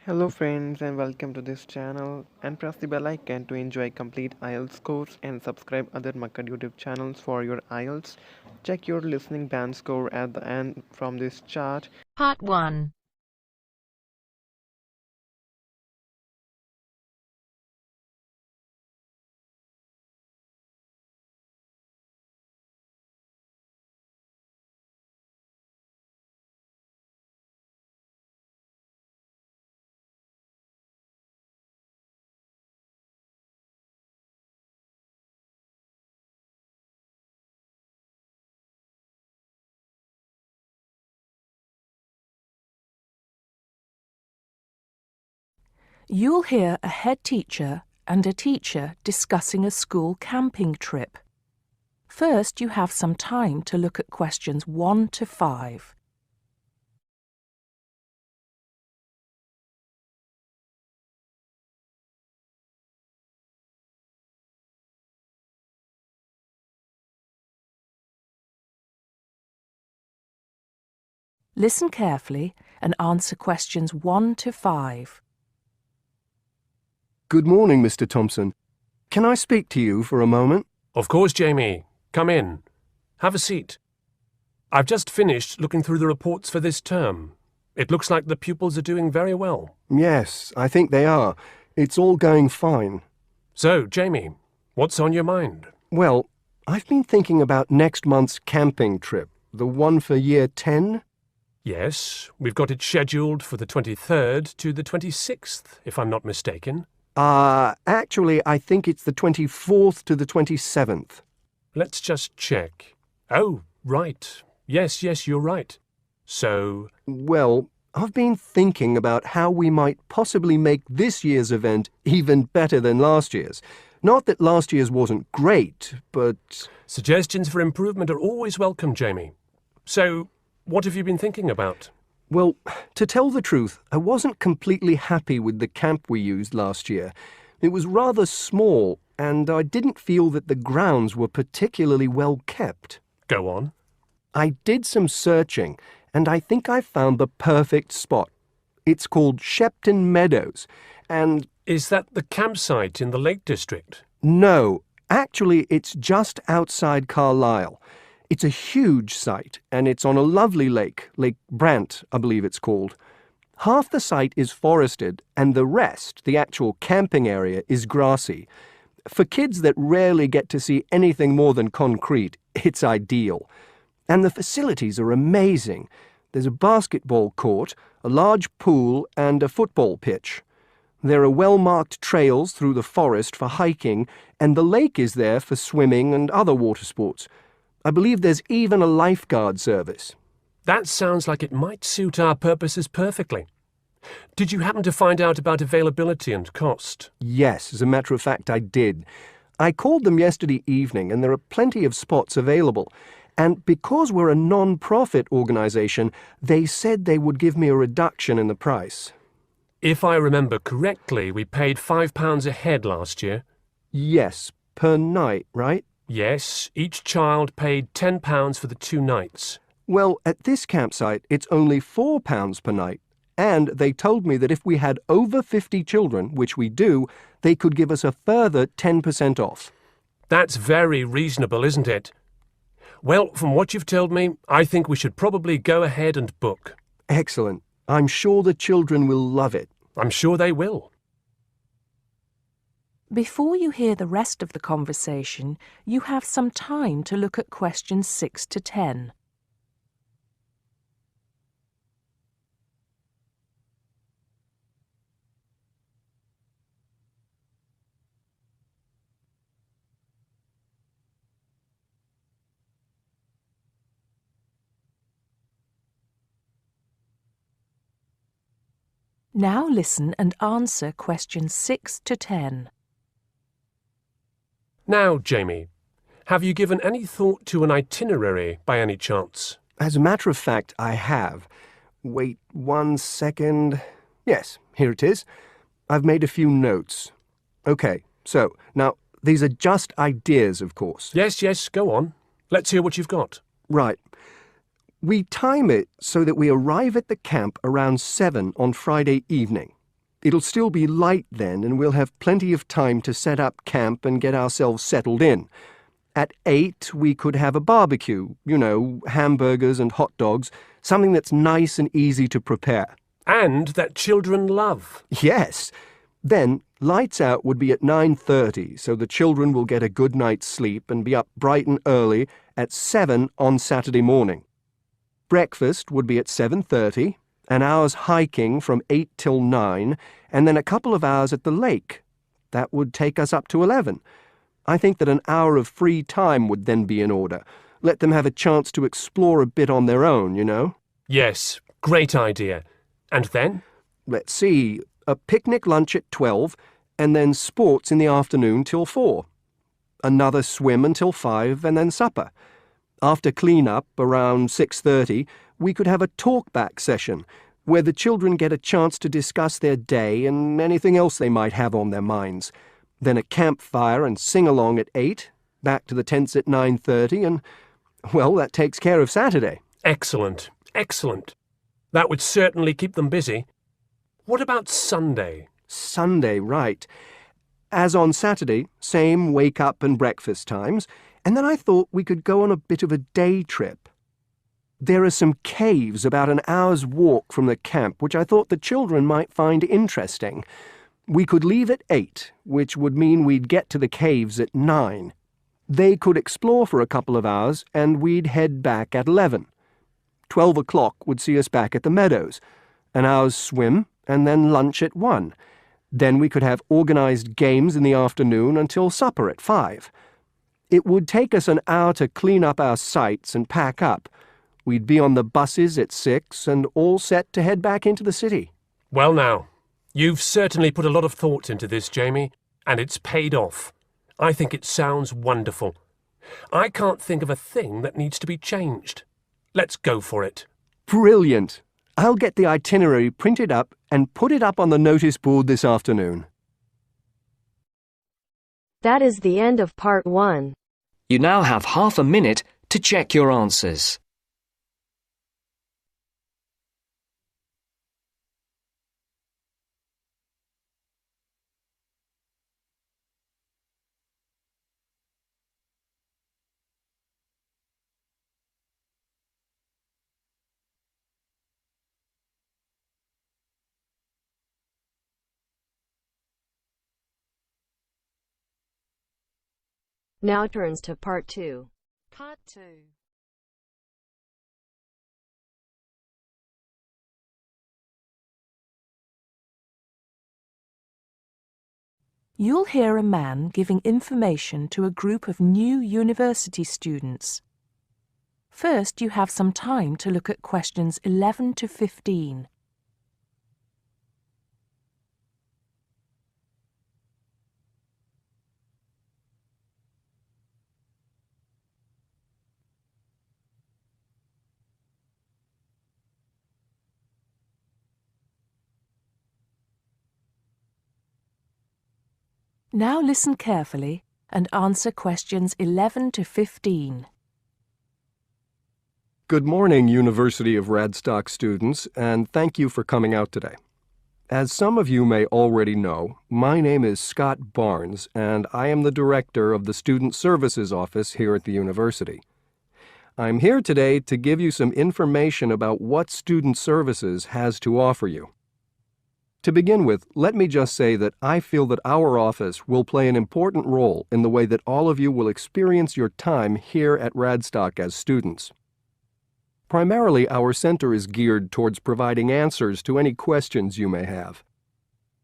Hello friends and welcome to this channel, and press the bell icon to enjoy complete IELTS course and subscribe other makkar YouTube channels for your IELTS. Check your listening band score at the end from this chart. Part 1. You'll hear a head teacher and a teacher discussing a school camping trip. First, you have some time to look at questions 1 to 5. Listen carefully and answer questions 1 to 5. Good morning, Mr. Thompson. Can I speak to you for a moment? Of course, Jamie. Come in. Have a seat. I've just finished looking through the reports for this term. It looks like the pupils are doing very well. Yes, I think they are. It's all going fine. So, Jamie, what's on your mind? Well, I've been thinking about next month's camping trip, the one for year 10. Yes, we've got it scheduled for the 23rd to the 26th, if I'm not mistaken. Actually, I think it's the 24th to the 27th. Let's just check. Oh, right. Yes, you're right. So, Well, I've been thinking about how we might possibly make this year's event even better than last year's. Not that last year's wasn't great, but... suggestions for improvement are always welcome, Jamie. So, what have you been thinking about? Well, to tell the truth, I wasn't completely happy with the camp we used last year. It was rather small, and I didn't feel that the grounds were particularly well kept. Go on. I did some searching, and I think I found the perfect spot. It's called Shepton Meadows, and... Is that the campsite in the Lake District? No, actually it's just outside Carlisle. It's a huge site, and it's on a lovely lake, Lake Brant, I believe it's called. Half the site is forested, and the rest, the actual camping area, is grassy. For kids that rarely get to see anything more than concrete, it's ideal. And the facilities are amazing. There's a basketball court, a large pool, and a football pitch. There are well-marked trails through the forest for hiking, and the lake is there for swimming and other water sports. I believe there's even a lifeguard service. That sounds like it might suit our purposes perfectly. Did you happen to find out about availability and cost? Yes, as a matter of fact, I did. I called them yesterday evening, and there are plenty of spots available. And because we're a non-profit organisation, they said they would give me a reduction in the price. If I remember correctly, we paid £5 a head last year. Yes, per night, right? Yes, each child paid £10 for the 2 nights. Well, at this campsite, it's only £4 per night. And they told me that if we had over 50 children, which we do, they could give us a further 10% off. That's very reasonable, isn't it? Well, from what you've told me, I think we should probably go ahead and book. Excellent. I'm sure the children will love it. I'm sure they will. Before you hear the rest of the conversation, you have some time to look at questions 6 to 10. Now listen and answer questions 6 to 10. Now, Jamie, have you given any thought to an itinerary by any chance? As a matter of fact, I have. Wait 1 second. Yes, here it is. I've made a few notes. Okay, so, now, these are just ideas, of course. Yes, go on. Let's hear what you've got. Right. We time it so that we arrive at the camp around 7 on Friday evening. It'll still be light then, and we'll have plenty of time to set up camp and get ourselves settled in. At 8, we could have a barbecue, hamburgers and hot dogs, something that's nice and easy to prepare. And that children love. Yes. Then, lights out would be at 9:30, so the children will get a good night's sleep and be up bright and early at 7 on Saturday morning. Breakfast would be at 7:30, an hour's hiking from 8 till 9, and then a couple of hours at the lake. That would take us up to 11. I think that an hour of free time would then be in order. Let them have a chance to explore a bit on their own. Yes, great idea. And then? Let's see, a picnic lunch at 12, and then sports in the afternoon till 4. Another swim until 5, and then supper. After clean-up, around 6:30, we could have a talk-back session, where the children get a chance to discuss their day and anything else they might have on their minds. Then a campfire and sing-along at 8, back to the tents at 9:30, and, well, that takes care of Saturday. Excellent, excellent. That would certainly keep them busy. What about Sunday? Sunday, right. As on Saturday, same wake-up and breakfast times, and then I thought we could go on a bit of a day trip. There are some caves about an hour's walk from the camp, which I thought the children might find interesting. We could leave at 8, which would mean we'd get to the caves at 9. They could explore for a couple of hours, and we'd head back at 11. 12 o'clock would see us back at the meadows. An hour's swim, and then lunch at 1. Then we could have organized games in the afternoon until supper at 5. It would take us an hour to clean up our sites and pack up. We'd be on the buses at 6 and all set to head back into the city. Well now, you've certainly put a lot of thought into this, Jamie, and it's paid off. I think it sounds wonderful. I can't think of a thing that needs to be changed. Let's go for it. Brilliant. I'll get the itinerary printed up and put it up on the notice board this afternoon. That is the end of part 1. You now have half a minute to check your answers. Now turns to part 2. Part 2. You'll hear a man giving information to a group of new university students. First, you have some time to look at questions 11 to 15. Now listen carefully and answer questions 11 to 15. Good morning, University of Radstock students, and thank you for coming out today. As some of you may already know, my name is Scott Barnes, and I am the director of the Student Services Office here at the university. I'm here today to give you some information about what Student Services has to offer you. To begin with, let me just say that I feel that our office will play an important role in the way that all of you will experience your time here at Radstock as students. Primarily, our center is geared towards providing answers to any questions you may have.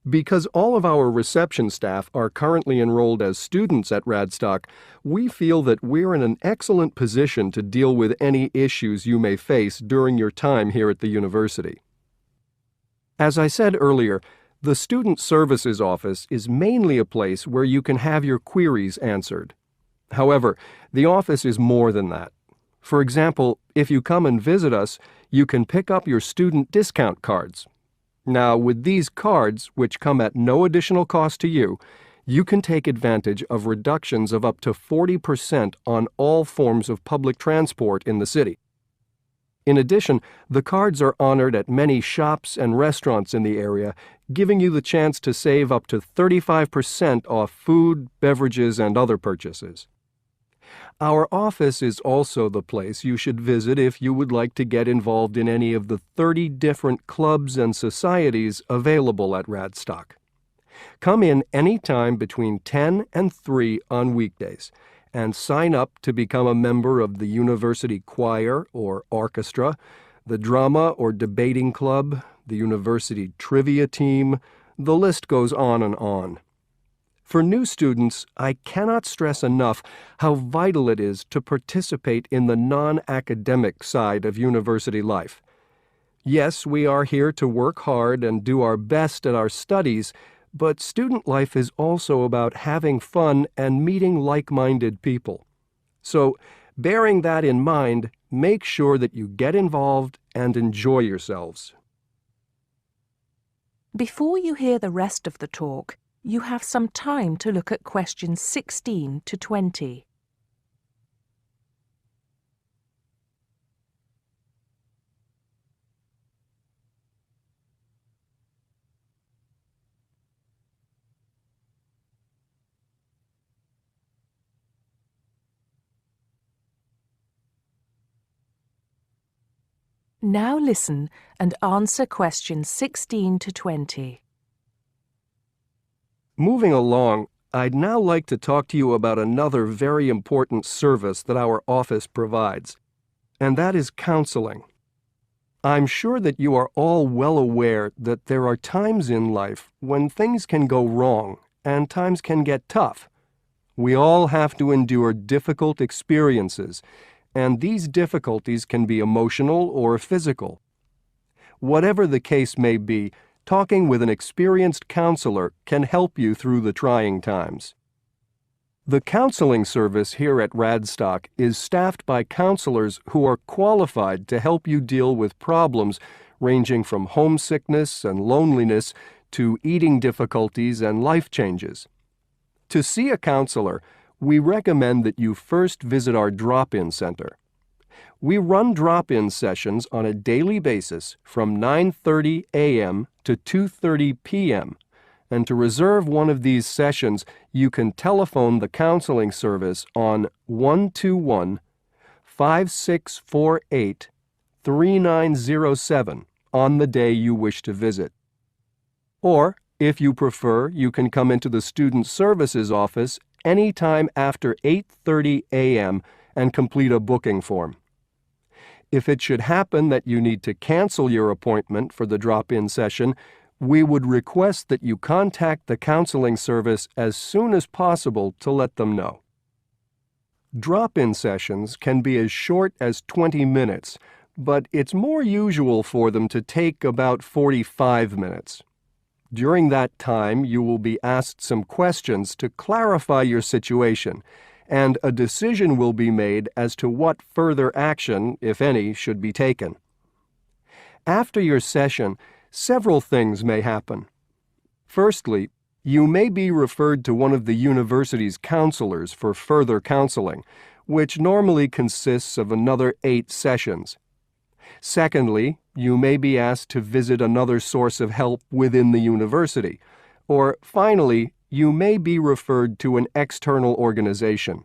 Because all of our reception staff are currently enrolled as students at Radstock, we feel that we're in an excellent position to deal with any issues you may face during your time here at the university. As I said earlier, the Student Services Office is mainly a place where you can have your queries answered. However, the office is more than that. For example, if you come and visit us, you can pick up your student discount cards. Now, with these cards, which come at no additional cost to you, you can take advantage of reductions of up to 40% on all forms of public transport in the city. In addition, the cards are honored at many shops and restaurants in the area, giving you the chance to save up to 35% off food, beverages, and other purchases. Our office is also the place you should visit if you would like to get involved in any of the 30 different clubs and societies available at Radstock. Come in any time between 10 and 3 on weekdays and sign up to become a member of the university choir or orchestra, the drama or debating club, the university trivia team. The list goes on and on. For new students, I cannot stress enough how vital it is to participate in the non-academic side of university life. Yes, we are here to work hard and do our best at our studies, but student life is also about having fun and meeting like-minded people. So, bearing that in mind, make sure that you get involved and enjoy yourselves. Before you hear the rest of the talk, you have some time to look at questions 16 to 20. Now listen and answer questions 16 to 20. Moving along, I'd now like to talk to you about another very important service that our office provides, and that is counseling. I'm sure that you are all well aware that there are times in life when things can go wrong and times can get tough. We all have to endure difficult experiences, and these difficulties can be emotional or physical. Whatever the case may be, talking with an experienced counselor can help you through the trying times. The counseling service here at Radstock is staffed by counselors who are qualified to help you deal with problems ranging from homesickness and loneliness to eating difficulties and life changes. To see a counselor, we recommend that you first visit our drop-in center. We run drop-in sessions on a daily basis from 9:30 a.m. to 2:30 p.m. And to reserve one of these sessions, you can telephone the counseling service on 121-5648-3907 on the day you wish to visit. Or, if you prefer, you can come into the Student Services office anytime after 8:30 a.m. and complete a booking form. If it should happen that you need to cancel your appointment for the drop-in session, we would request that you contact the counseling service as soon as possible to let them know. Drop-in sessions can be as short as 20 minutes, but it's more usual for them to take about 45 minutes. During that time, you will be asked some questions to clarify your situation, and a decision will be made as to what further action, if any, should be taken. After your session, several things may happen. Firstly, you may be referred to one of the university's counselors for further counseling, which normally consists of another 8 sessions. Secondly, you may be asked to visit another source of help within the university. Or finally, you may be referred to an external organization.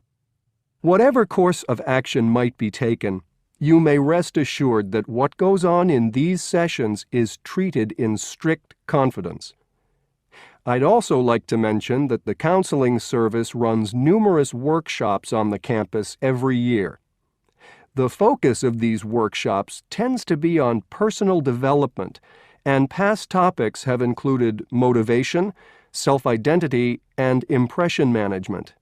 Whatever course of action might be taken, you may rest assured that what goes on in these sessions is treated in strict confidence. I'd also like to mention that the counseling service runs numerous workshops on the campus every year. The focus of these workshops tends to be on personal development, and past topics have included motivation, self-identity, and impression management.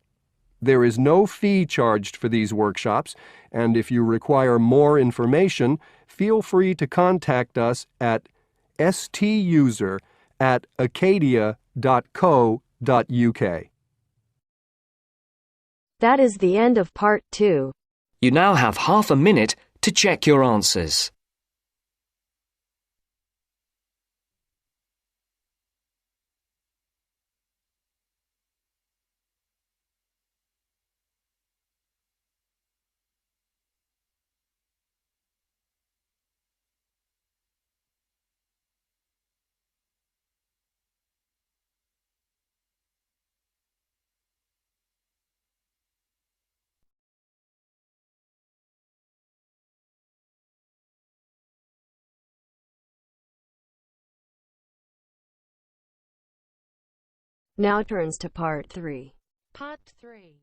There is no fee charged for these workshops, and if you require more information, feel free to contact us at stuser@acadia.co.uk. That is the end of part 2. You now have half a minute to check your answers. Now turns to Part 3. Part 3.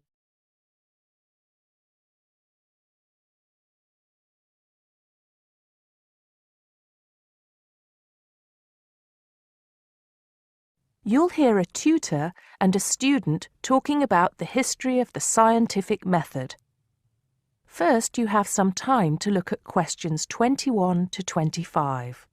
You'll hear a tutor and a student talking about the history of the scientific method. First, you have some time to look at questions 21 to 25.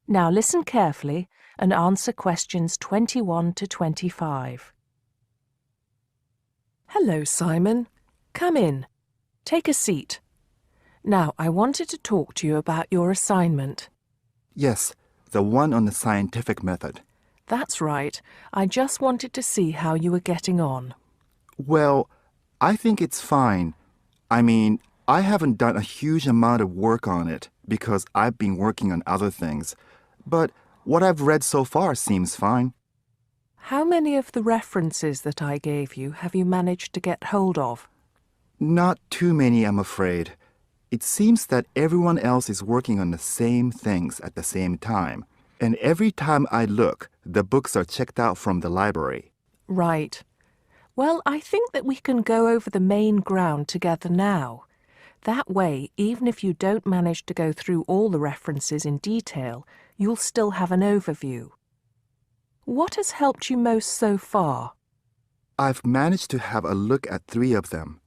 Now listen carefully and answer questions 21 to 25. Hello, Simon. Come in. Take a seat. Now, I wanted to talk to you about your assignment. Yes, the one on the scientific method. That's right. I just wanted to see how you were getting on. Well, I think it's fine. I mean, I haven't done a huge amount of work on it because I've been working on other things. But what I've read so far seems fine. How many of the references that I gave you have you managed to get hold of? Not too many, I'm afraid. It seems that everyone else is working on the same things at the same time. And every time I look, the books are checked out from the library. Right. Well, I think that we can go over the main ground together now. That way, even if you don't manage to go through all the references in detail, you'll still have an overview. What has helped you most so far? I've managed to have a look at 3 of them.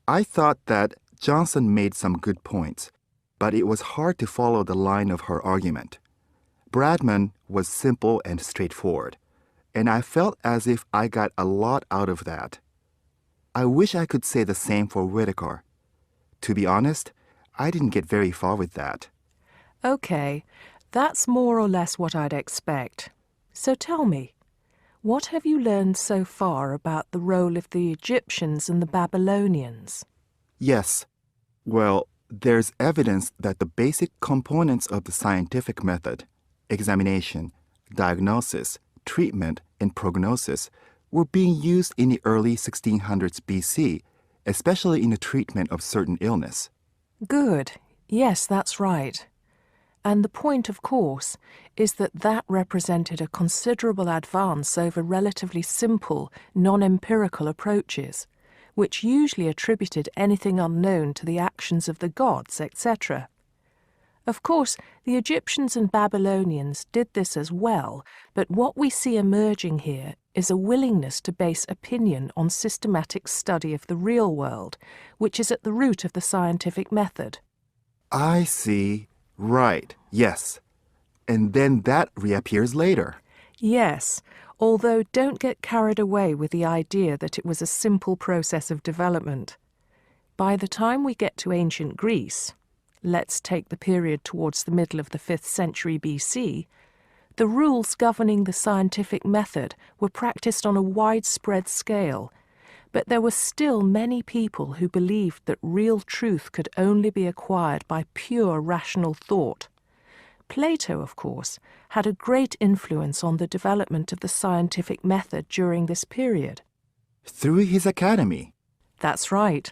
I thought that Johnson made some good points, but it was hard to follow the line of her argument. Bradman was simple and straightforward, and I felt as if I got a lot out of that. I wish I could say the same for Whitaker. To be honest, I didn't get very far with that. Okay, that's more or less what I'd expect. So tell me, what have you learned so far about the role of the Egyptians and the Babylonians? Yes. Well, there's evidence that the basic components of the scientific method, examination, diagnosis, treatment, and prognosis, were being used in the early 1600s BC, especially in the treatment of certain illness. Good. Yes, that's right. And the point, of course, is that that represented a considerable advance over relatively simple, non-empirical approaches, which usually attributed anything unknown to the actions of the gods, etc. Of course, the Egyptians and Babylonians did this as well, but what we see emerging here is a willingness to base opinion on systematic study of the real world, which is at the root of the scientific method. I see. Right, yes. And then that reappears later. Yes, although don't get carried away with the idea that it was a simple process of development. By the time we get to ancient Greece, let's take the period towards the middle of the 5th century BC, the rules governing the scientific method were practiced on a widespread scale, but there were still many people who believed that real truth could only be acquired by pure rational thought. Plato, of course, had a great influence on the development of the scientific method during this period. Through his academy. That's right.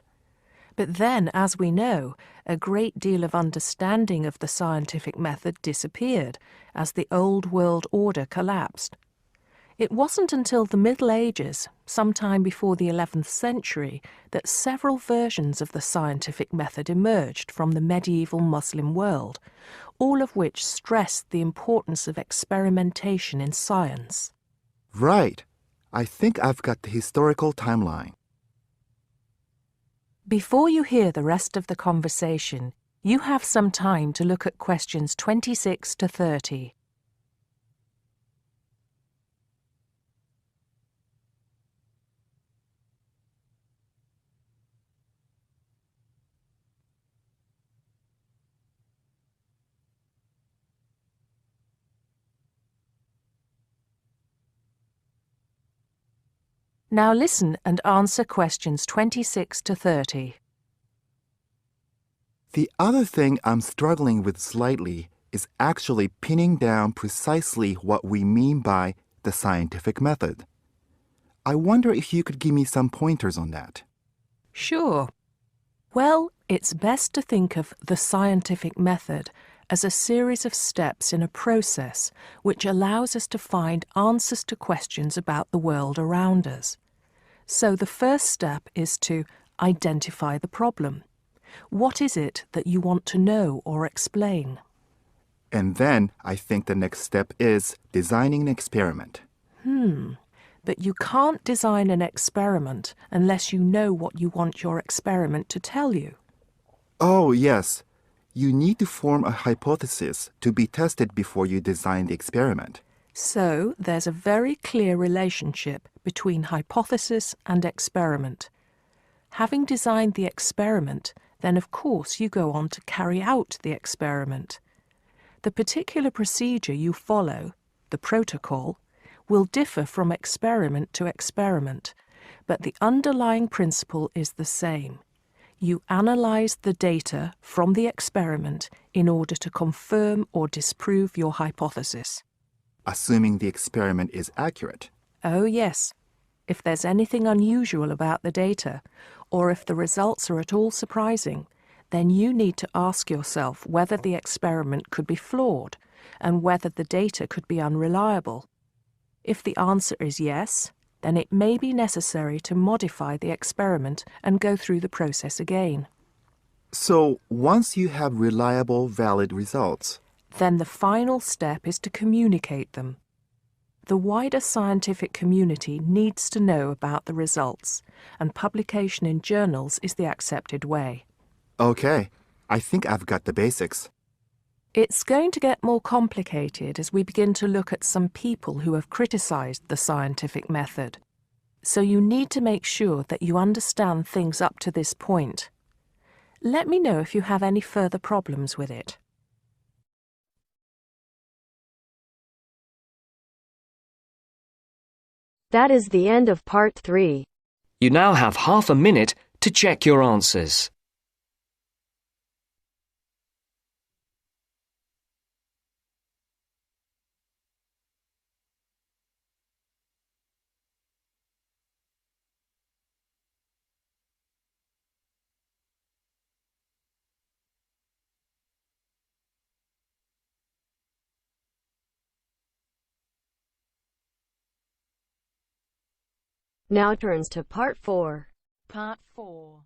But then, as we know, a great deal of understanding of the scientific method disappeared as the old world order collapsed. It wasn't until the Middle Ages, sometime before the 11th century, that several versions of the scientific method emerged from the medieval Muslim world, all of which stressed the importance of experimentation in science. Right. I think I've got the historical timeline. Before you hear the rest of the conversation, you have some time to look at questions 26 to 30. Now listen and answer questions 26 to 30. The other thing I'm struggling with slightly is actually pinning down precisely what we mean by the scientific method. I wonder if you could give me some pointers on that. Sure. Well, it's best to think of the scientific method as a series of steps in a process which allows us to find answers to questions about the world around us. So the first step is to identify the problem. What is it that you want to know or explain? And then I think the next step is designing an experiment. But you can't design an experiment unless you know what you want your experiment to tell you. Oh, yes. You need to form a hypothesis to be tested before you design the experiment. So there's a very clear relationship between hypothesis and experiment. Having designed the experiment, then of course you go on to carry out the experiment. The particular procedure you follow, the protocol, will differ from experiment to experiment, but the underlying principle is the same. You analyze the data from the experiment in order to confirm or disprove your hypothesis. Assuming the experiment is accurate. Oh yes, if there's anything unusual about the data, or if the results are at all surprising, then you need to ask yourself whether the experiment could be flawed and whether the data could be unreliable. If the answer is yes, then it may be necessary to modify the experiment and go through the process again. So, once you have reliable, valid results, Then the final step is to communicate them. The wider scientific community needs to know about the results, and publication in journals is the accepted way. okay, I think I've got the basics. It's going to get more complicated as we begin to look at some people who have criticized the scientific method. So you need to make sure that you understand things up to this point. Let me know if you have any further problems with it. That is the end of part 3. You now have half a minute to check your answers. Now turns to part 4. Part 4.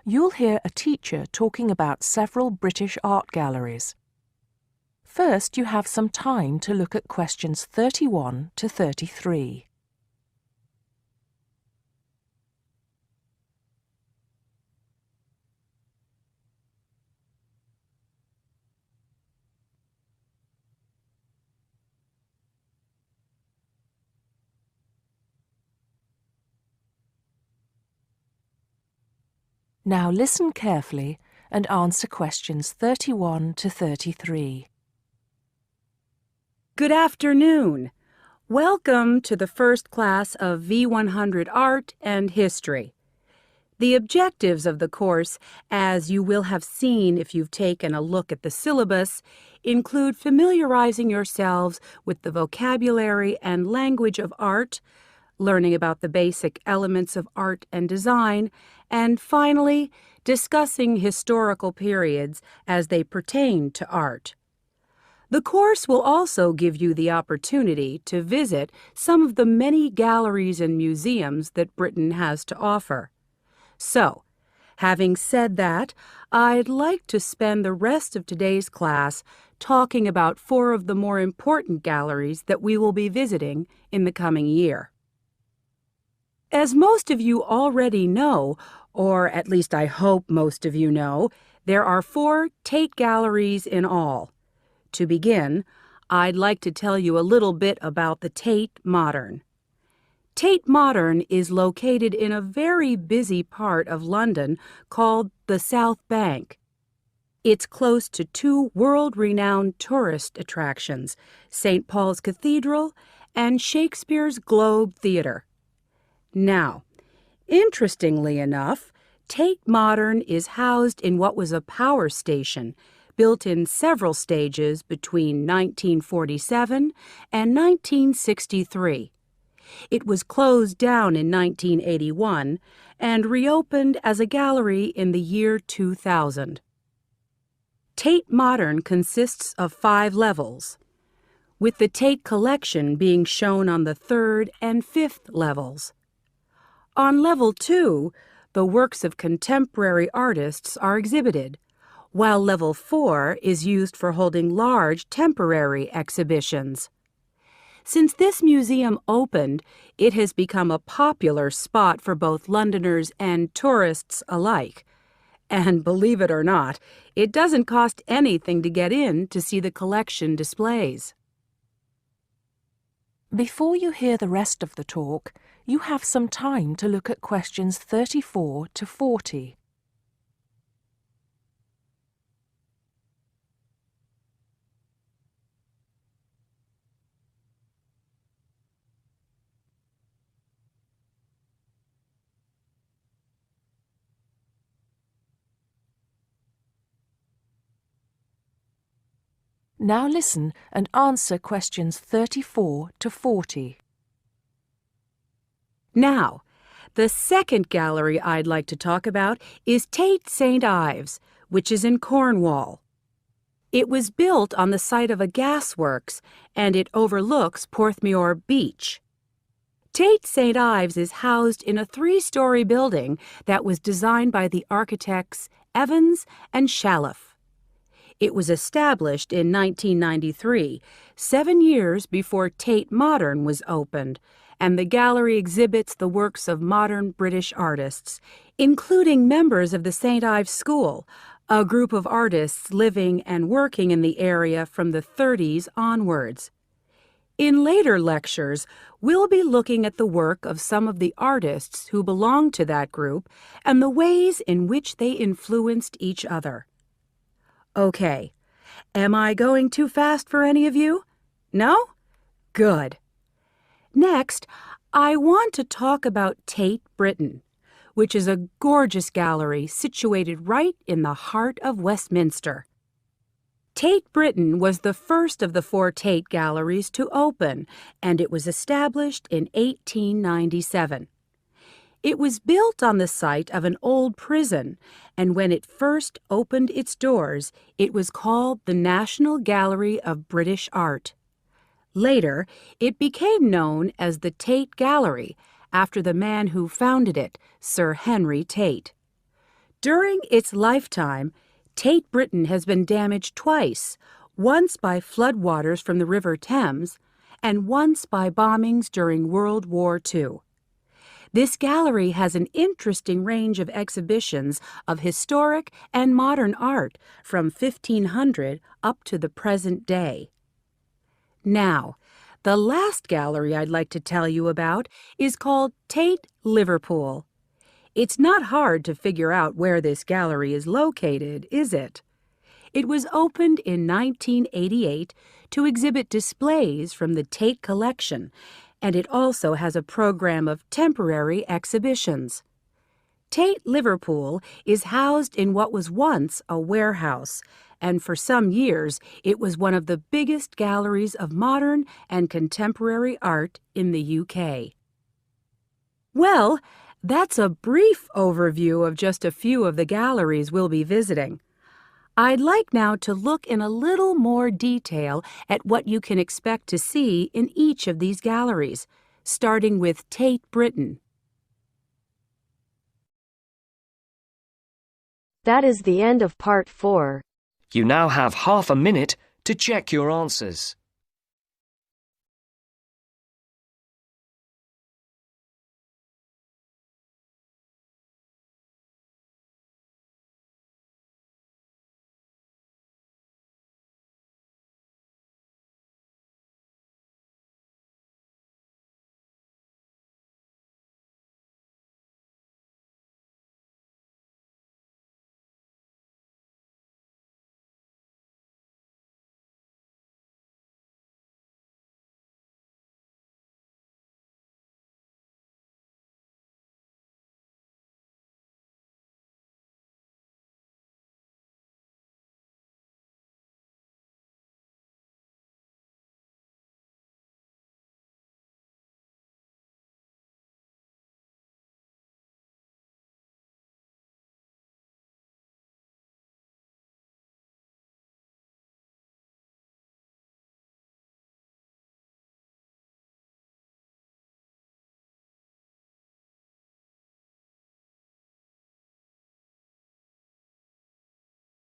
You'll hear a teacher talking about several British art galleries. First, you have some time to look at questions 31 to 33. Now listen carefully and answer questions 31 to 33. Good afternoon. Welcome to the first class of V100 Art and History. The objectives of the course, as you will have seen if you've taken a look at the syllabus, include familiarizing yourselves with the vocabulary and language of art, learning about the basic elements of art and design, and finally, discussing historical periods as they pertain to art. The course will also give you the opportunity to visit some of the many galleries and museums that Britain has to offer. So, having said that, I'd like to spend the rest of today's class talking about 4 of the more important galleries that we will be visiting in the coming year. As most of you already know, or at least I hope most of you know, there are 4 Tate galleries in all. To begin, I'd like to tell you a little bit about the Tate Modern. Tate Modern is located in a very busy part of London called the South Bank. It's close to two world-renowned tourist attractions, St. Paul's Cathedral and Shakespeare's Globe Theatre. Now, interestingly enough, Tate Modern is housed in what was a power station built in several stages between 1947 and 1963. It was closed down in 1981 and reopened as a gallery in the year 2000. Tate Modern consists of 5 levels, with the Tate collection being shown on the 3rd and 5th levels. On level 2, the works of contemporary artists are exhibited, while level 4 is used for holding large temporary exhibitions. Since this museum opened, it has become a popular spot for both Londoners and tourists alike. And believe it or not, it doesn't cost anything to get in to see the collection displays. Before you hear the rest of the talk, you have some time to look at questions 34 to 40. Now listen and answer questions 34 to 40. Now, the second gallery I'd like to talk about is Tate St. Ives, which is in Cornwall. It was built on the site of a gasworks, and it overlooks Porthmeor Beach. Tate St. Ives is housed in a 3-story building that was designed by the architects Evans and Shalliff. It was established in 1993, 7 years before Tate Modern was opened, and the gallery exhibits the works of modern British artists, including members of the St. Ives School, a group of artists living and working in the area from the 30s onwards. In later lectures, we'll be looking at the work of some of the artists who belong to that group and the ways in which they influenced each other. Okay, am I going too fast for any of you? No? Good. Next, I want to talk about Tate Britain, which is a gorgeous gallery situated right in the heart of Westminster. Tate Britain was the first of the 4 Tate galleries to open, and it was established in 1897. It was built on the site of an old prison, and when it first opened its doors, it was called the National Gallery of British Art. Later, it became known as the Tate Gallery, after the man who founded it, Sir Henry Tate. During its lifetime, Tate Britain has been damaged twice, once by floodwaters from the River Thames, and once by bombings during World War II. This gallery has an interesting range of exhibitions of historic and modern art from 1500 up to the present day. Now, the last gallery I'd like to tell you about is called Tate Liverpool. It's not hard to figure out where this gallery is located, is it? It was opened in 1988 to exhibit displays from the Tate collection, and it also has a program of temporary exhibitions. Tate Liverpool is housed in what was once a warehouse, and for some years it was one of the biggest galleries of modern and contemporary art in the UK. Well, that's a brief overview of just a few of the galleries we'll be visiting. I'd like now to look in a little more detail at what you can expect to see in each of these galleries, starting with Tate Britain. That is the end of part 4. You now have half a minute to check your answers.